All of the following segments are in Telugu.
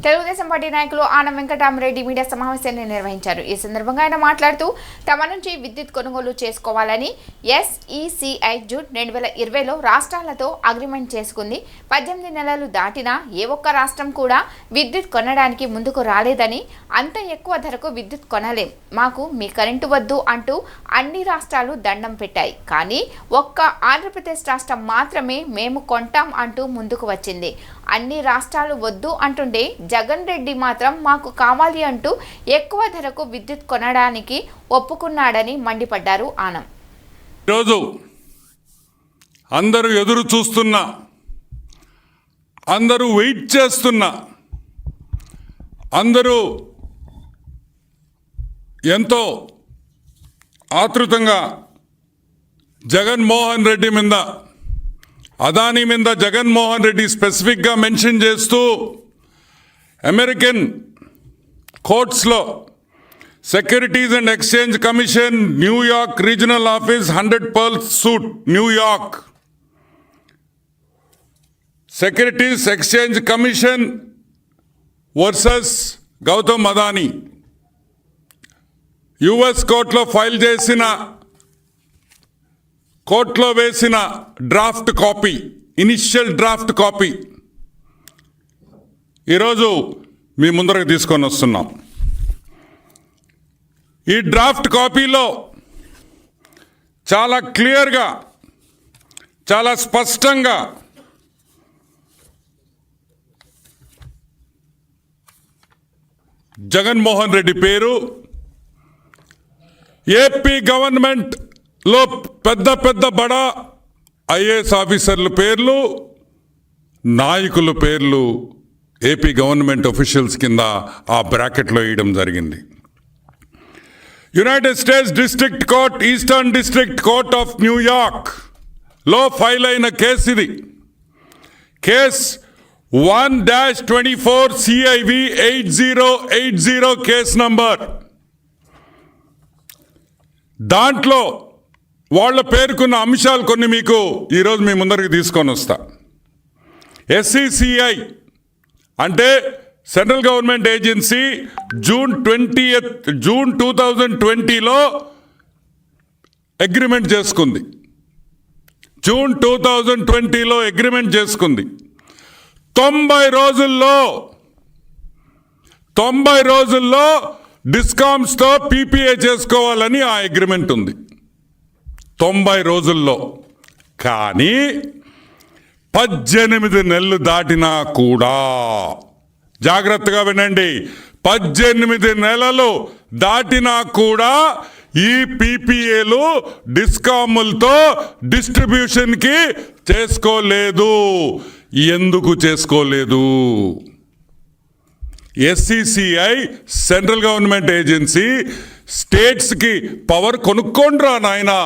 తెలుగుదేశం పార్టీ నాయకులు ఆనం వెంకటరామరెడ్డి మీడియా సమావేశాన్ని నిర్వహించారు. ఈ సందర్భంగా ఆయన మాట్లాడుతూ తమ నుంచి విద్యుత్ కొనుగోలు చేసుకోవాలని SECI జూన్ 2020లో రాష్ట్రాలతో అగ్రిమెంట్ చేసుకుంది. 18 నెలలు దాటినా ఏ ఒక్క రాష్ట్రం కూడా విద్యుత్ కొనడానికి ముందుకు రాలేదని, అంత ఎక్కువ ధరకు విద్యుత్ కొనలేం, మాకు మీ కరెంటు వద్దు అంటూ అన్ని రాష్ట్రాలు దండం పెట్టాయి. కానీ ఒక్క ఆంధ్రప్రదేశ్ రాష్ట్రం మాత్రమే మేము కొంటాం అంటూ ముందుకు వచ్చింది. అన్ని రాష్ట్రాలు వద్దు అంటుండే జగన్ రెడ్డి మాత్రం మాకు కావాలి అంటూ ఎక్కువ ధరకు విద్యుత్ కొనడానికి ఒప్పుకున్నాడని మండిపడ్డారు ఆనం. ఈరోజు అందరూ ఎదురు చూస్తున్నా, అందరూ వెయిట్ చేస్తున్నా, అందరూ ఎంతో ఆతృతంగా జగన్మోహన్ రెడ్డి మీద, అదానీ మీద జగన్మోహన్ రెడ్డి స్పెసిఫిక్గా మెన్షన్ చేస్తూ అమెరికన్ కోర్ట్స్లో securities and exchange commission New York regional office 100 Pearls suite New York, securities exchange commission versus Gautam Adani US కోర్టులో ఫైల్ చేసిన, కోర్టులో వేసిన draft copy, initial draft copy ఈరోజు మీ ముందరకు తీసుకొని వస్తున్నాం. ఈ డ్రాఫ్ట్ కాపీలో చాలా క్లియర్గా, చాలా స్పష్టంగా జగన్మోహన్ రెడ్డి పేరు, ఏపీ గవర్నమెంట్ లో పెద్ద పెద్ద బడా IAS ఆఫీసర్ల పేర్లు, నాయకుల పేర్లు ఏపీ గవర్నమెంట్ అఫీషియల్స్ కింద ఆ బ్రాకెట్లో వేయడం జరిగింది. United states district court, eastern district court of New York లో ఫైల్ అయిన కేసు ఇది. Case 1-24 CIV 8080 case number. దాంట్లో వాళ్ళ పేర్కొన్న అంశాలు కొన్ని మీకు ఈరోజు మీ ముందరికి తీసుకొని వస్తా. SECI అంటే సెంట్రల్ గవర్నమెంట్ ఏజెన్సీ జూన్ 2020లో అగ్రిమెంట్ చేసుకుంది. జూన్ 2020లో అగ్రిమెంట్ చేసుకుంది. 90 రోజుల్లో డిస్కామ్స్తో PPA చేసుకోవాలని ఆ అగ్రిమెంట్ ఉంది. 90 రోజుల్లో. కానీ 18 నెలలు దాటినా కూడా, జాగ్రత్తగా వినండి, 18 నెలలు దాటినా కూడా ఈ PPAలు డిస్కాములతో డిస్ట్రిబ్యూషన్కి చేసుకోలేదు. ఎందుకు చేసుకోలేదు? SECI సెంట్రల్ గవర్నమెంట్ ఏజెన్సీ స్టేట్స్కి పవర్ కొనుక్కోండ్రా నాయనా,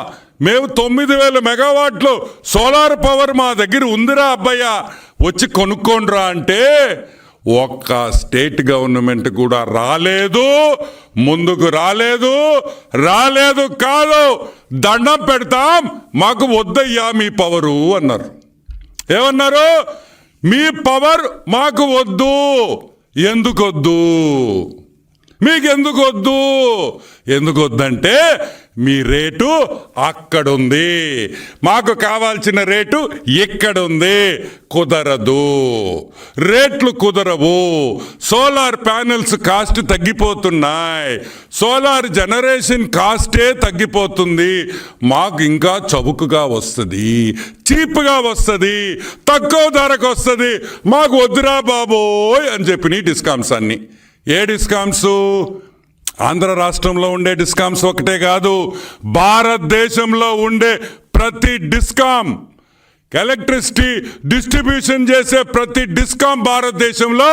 మేము 9000 మెగావాట్లు సోలార్ పవర్ మా దగ్గర ఉందిరా అబ్బయ్య, వచ్చి కొనుక్కోండ్రా అంటే ఒక్క స్టేట్ గవర్నమెంట్ కూడా రాలేదు, ముందుకు రాలేదు కాదు, దండం పెడతాం, మాకు వద్దయ్యా మీ పవరు అన్నారు. ఏమన్నారు? మీ పవర్ మాకు వద్దు. ఎందుకొద్దు? మీకెందుకొద్దు? ఎందుకొద్దంటే మీ రేటు అక్కడుంది, మాకు కావాల్సిన రేటు ఇక్కడుంది. కుదరదు, రేట్లు కుదరవు. సోలార్ ప్యానెల్స్ కాస్ట్ తగ్గిపోతున్నాయి, సోలార్ జనరేషన్ కాస్టే తగ్గిపోతుంది, మాకు ఇంకా చౌకగా వస్తుంది, చీప్గా వస్తుంది, తక్కువ ధరకు వస్తుంది, మాకు వద్దురా బాబోయ్ అని చెప్పిన డిస్కామ్స్ అన్ని. ఏ డిస్కామ్స్? ఆంధ్ర రాష్ట్రంలో ఉండే డిస్కామ్స్ ఒకటే కాదు, భారతదేశంలో ఉండే ప్రతి డిస్కామ్, ఎలక్ట్రిసిటీ డిస్ట్రిబ్యూషన్ చేసే ప్రతి డిస్కామ్ భారతదేశంలో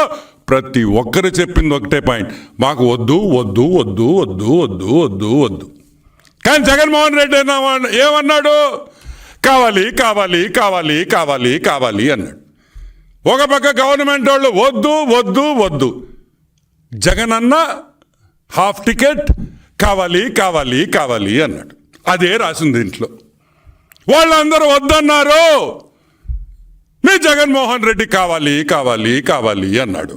ప్రతి ఒక్కరు చెప్పింది ఒకటే పాయింట్, మాకు వద్దు వద్దు వద్దు వద్దు వద్దు వద్దు వద్దు. కానీ జగన్మోహన్ రెడ్డి ఏమన్నాడు? కావాలి కావాలి కావాలి కావాలి కావాలి అన్నాడు. ఒక పక్క గవర్నమెంట్ వాళ్ళు వద్దు వద్దు వద్దు, జగన్ అన్న హాఫ్ టికెట్ కావాలి కావాలి కావాలి అన్నాడు. అదే రాసింది దీంట్లో. వాళ్ళందరూ వద్దన్నారు, మీ జగన్మోహన్ రెడ్డి కావాలి కావాలి కావాలి అన్నాడు.